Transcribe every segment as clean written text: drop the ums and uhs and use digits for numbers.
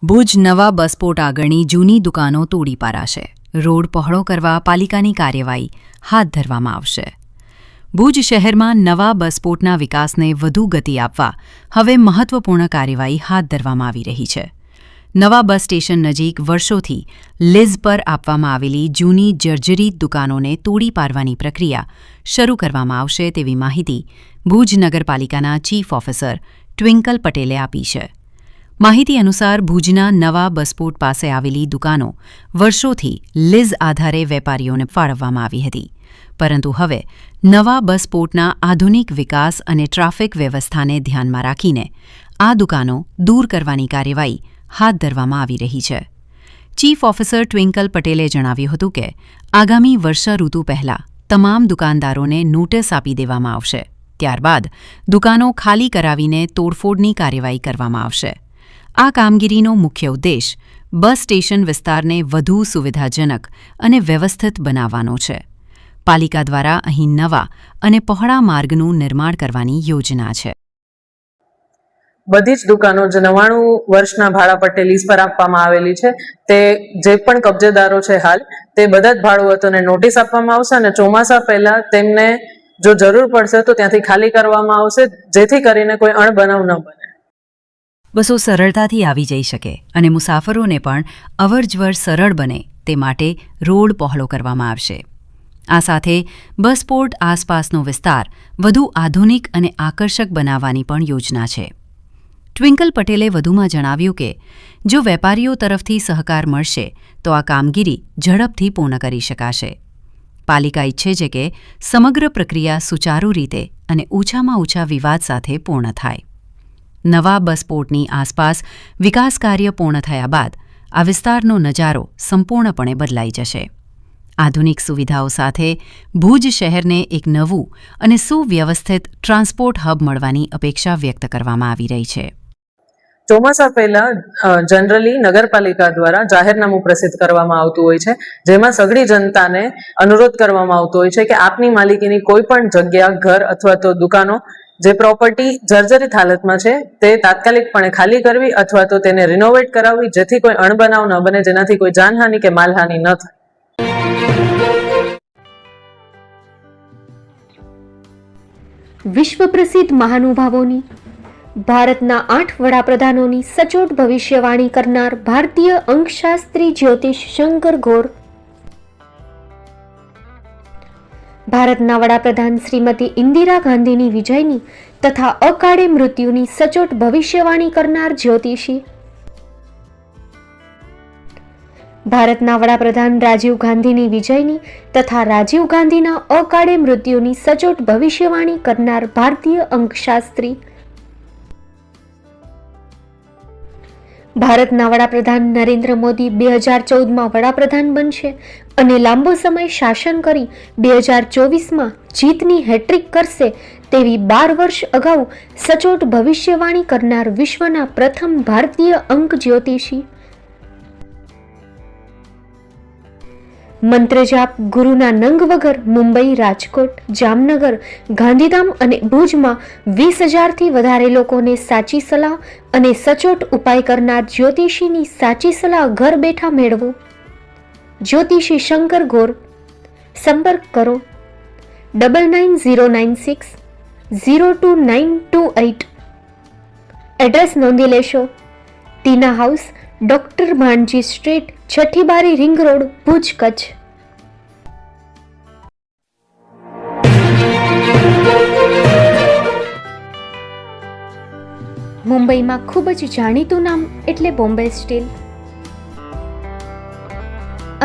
ભુજ નવા બસપોર્ટ આગળની જૂની દુકાનો તોડી પાડાશે. રોડ પહોળો કરવા પાલિકાની કાર્યવાહી હાથ ધરવામાં આવશે. ભુજ શહેરમાં નવા બસપોર્ટના વિકાસને વધુ ગતિ આપવા હવે મહત્વપૂર્ણ કાર્યવાહી હાથ ધરવામાં આવી રહી છે. નવા બસ સ્ટેશન નજીક વર્ષોથી લીઝ પર આપવામાં આવેલી જૂની જર્જરિત દુકાનોને તોડી પાડવાની પ્રક્રિયા શરૂ કરવામાં આવશે તેવી માહિતી ભુજ નગરપાલિકાના ચીફ ઓફિસર ટ્વિંકલ પટેલે આપી છે. માહિતી અનુસાર ભુજના નવા બસપોર્ટ પાસે આવેલી દુકાનો વર્ષોથી લીઝ આધારે વેપારીઓને ફાળવવામાં આવી હતી, પરંતુ હવે નવા બસપોર્ટના આધુનિક વિકાસ અને ટ્રાફિક વ્યવસ્થાને ધ્યાનમાં રાખીને આ દુકાનો દૂર કરવાની કાર્યવાહી હાથ ધરવામાં આવી રહી છે. ચીફ ઓફિસર ટ્વિંકલ પટેલે જણાવ્યું હતું કે આગામી વર્ષા ઋતુ પહેલાં તમામ દુકાનદારોને નોટિસ આપી દેવામાં આવશે. ત્યારબાદ દુકાનો ખાલી કરાવીને તોડફોડની કાર્યવાહી કરવામાં આવશે. આ કામગીરીનો મુખ્ય ઉદ્દેશ બસ સ્ટેશન વિસ્તારને વધુ સુવિધાજનક અને વ્યવસ્થિત બનાવવાનો છે. પાલિકા દ્વારા અહીં નવા અને પહોળા માર્ગનું નિર્માણ કરવાની યોજના છે. બધી જ દુકાનો જે 99 વર્ષના ભાડા પટ્ટે લીઝ પર આપવામાં આવેલી છે તે જે પણ કબજેદારો છે હાલ તે બધા જ ભાડુઆતોને નોટિસ આપવામાં આવશે અને ચોમાસા પહેલા તેમને જો જરૂર પડશે તો ત્યાંથી ખાલી કરવામાં આવશે, જેથી કરીને કોઈ અણબનાવ ન બને. બસો સરળતાથી આવી જઈ શકે અને મુસાફરોને પણ અવરજવર સરળ બને તે માટે રોડ પહોળો કરવામાં આવશે. આ સાથે બસપોર્ટ આસપાસનો વિસ્તાર વધુ આધુનિક અને આકર્ષક બનાવવાની પણ યોજના છે. ટ્વિંકલ પટેલે વધુમાં જણાવ્યું કે જો વેપારીઓ તરફથી સહકાર મળશે તો આ કામગીરી ઝડપથી પૂર્ણ કરી શકાશે. પાલિકા ઈચ્છે છે કે સમગ્ર પ્રક્રિયા સુચારુ રીતે અને ઓછામાં ઓછા વિવાદ સાથે પૂર્ણ થાય. નવા બસપોર્ટની આસપાસ વિકાસ કાર્ય પૂર્ણ થયા બાદ આ વિસ્તારનો નજારો સંપૂર્ણપણે બદલાઈ જશે. આધુનિક સુવિધાઓ સાથે ભુજ શહેરને એક નવું અને સુવ્યવસ્થિત ટ્રાન્સપોર્ટ હબ મળવાની અપેક્ષા વ્યક્ત કરવામાં આવી રહી છે. ચોમાસા પહેલા જનરલી નગરપાલિકા દ્વારા જાહેરનામું પ્રસિદ્ધ કરવામાં આવતું હોય છે, જેમાં સઘળી જનતાને અનુરોધ કરવામાં આવતો હોય છે કે આપની માલિકીની કોઈ પણ જગ્યા, ઘર અથવા તો દુકાનો જે પ્રોપર્ટી જર્જરિત હાલતમાં છે તે તાત્કાલિકપણે ખાલી કરવી અથવા તો તેને રિનોવેટ કરાવવી, જેથી કોઈ અણબનાવ ન બને, જેનાથી કોઈ જાનહાનિ કે માલહાનિ ન થાય. વિશ્વ પ્રસિદ્ધ મહાનુભાવોની, ભારતના 8 વડાપ્રધાનોની સચોટ ભવિષ્યવાણી કરનાર ભારતીય અંકશાસ્ત્રી જ્યોતિષ શંકર ઘોર, ભારતના વડાપ્રધાન શ્રીમતી ઇન્દિરા ગાંધીની વિજયની તથા અકાળે મૃત્યુની સચોટ ભવિષ્યવાણી કરનાર જ્યોતિષી, ભારતના વડાપ્રધાન રાજીવ ગાંધીની વિજયની તથા રાજીવ ગાંધીના અકાળે મૃત્યુની સચોટ ભવિષ્યવાણી કરનાર ભારતીય અંકશાસ્ત્રી, ભારતના વડાપ્રધાન નરેન્દ્ર મોદી 2014માં વડાપ્રધાન બનશે અને લાંબો સમય શાસન કરી 2024માં જીતની હેટ્રિક કરશે તેવી 12 વર્ષ અગાઉ સચોટ ભવિષ્યવાણી કરનાર વિશ્વના પ્રથમ ભારતીય અંક જ્યોતિષી, મંત્રજાપ ગુરુના નંગ વગર મુંબઈ, રાજકોટ, જામનગર, ગાંધીધામ અને ભુજમાં 20,000થી વધારે લોકોને સાચી સલાહ અને સચોટ ઉપાય કરનાર જ્યોતિષીની સાચી સલાહ ઘર બેઠા મેળવો. જ્યોતિષી શંકર ઘોર. સંપર્ક કરો 9909602928. એડ્રેસ નોંધી લેશો: ટીના હાઉસ, ડોક્ટર ભાણજી સ્ટ્રીટ, છઠ્ઠી બારી, રિંગ રોડ, ભુજ, કચ્છ. મુંબઈમાં ખૂબ જ જાણીતું નામ એટલે બોમ્બે સ્ટીલ.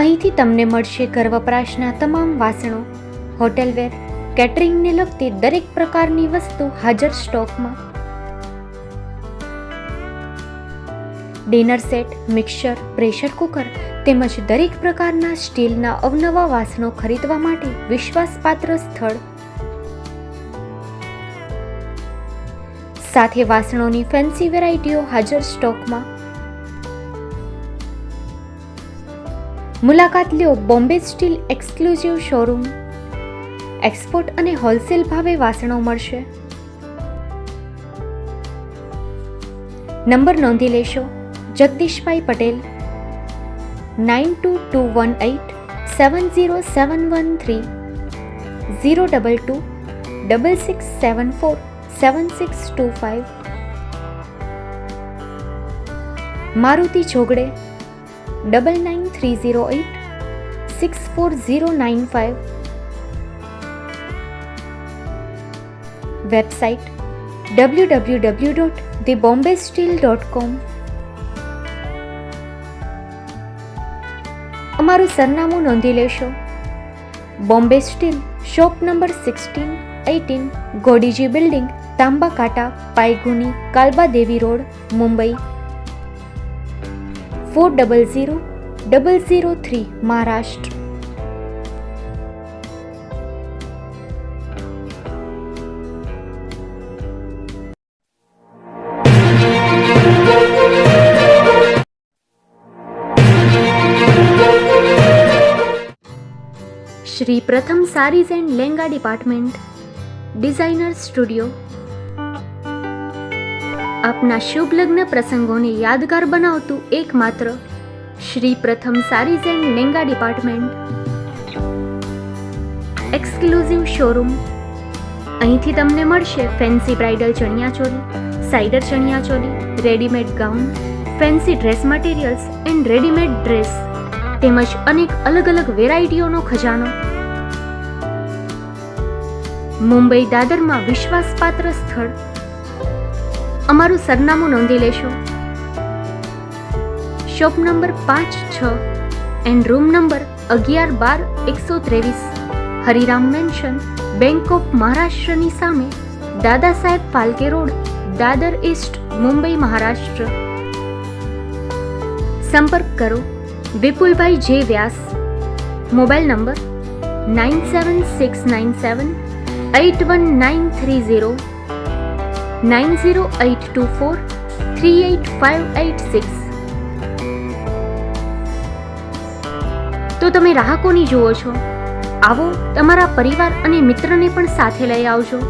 અહીંથી તમને મળશે ઘર વપરાશના તમામ વાસણો, હોટેલવેર, કેટરિંગને લગતી દરેક પ્રકારની વસ્તુ હાજર સ્ટોકમાં. Dinner set, mixer, pressure cooker તેમજ દરેક પ્રકારના સ્ટીલના અવનવા વાસણો ખરીદવા માટે વિશ્વાસપાત્ર સ્થળ. સાથે વાસણોની ફેન્સી વેરાયટીઓ હાજર સ્ટોકમાં. મુલાકાત લ્યો Bombay steel exclusive showroom. Export અને હોલસેલ ભાવે વાસણો મળશે. નંબર નોંધી લેશો: જગદીશભાઈ પટેલ 9221870713 022 6674 7625 મારુતિ ચોગડે 999308 64095 વેબસાઇટ www.thebombasteel.com અમારું સરનામું નોંધી લેશો. Bombay steel, shop number 16-18, Godiji building, Tamba Kanta, Pydhonie, Kalbadevi road, Mumbai 400003, Maharashtra. Shri Pratham sarees and lenga department, designer studio. આપના શુભ લગ્ન પ્રસંગોને યાદગાર બનાવતું એકમાત્ર Shri Pratham sarees and lenga department. Exclusive showroom. અહીંથી તમને મળશે fancy bridal chaniya choli, cider chaniya choli, readymade gown, fancy dress materials and readymade dress તેમજ અનેક અલગ અલગ વેરાયટીઓનો ખજાનો. મુંબઈ દાદરમાં વિશ્વાસપાત્ર સ્થળ. અમારું સરનામું નોંધી લેશો. Shop number 5-6 and room number 11-12-123, Hariram mansion, bank of મહારાષ્ટ્રની સામે, દાદા સાહેબ ફાલ્કે રોડ, દાદર ઈસ્ટ, મુંબઈ, મહારાષ્ટ્ર. સંપર્ક કરો વિપુલભાઈ જે વ્યાસ. Mobile number 9769781930, 9082438586. તો તમે રાહ કોની જુઓ છો? આવો, તમારા પરિવાર અને મિત્રને પણ સાથે લઈ આવજો.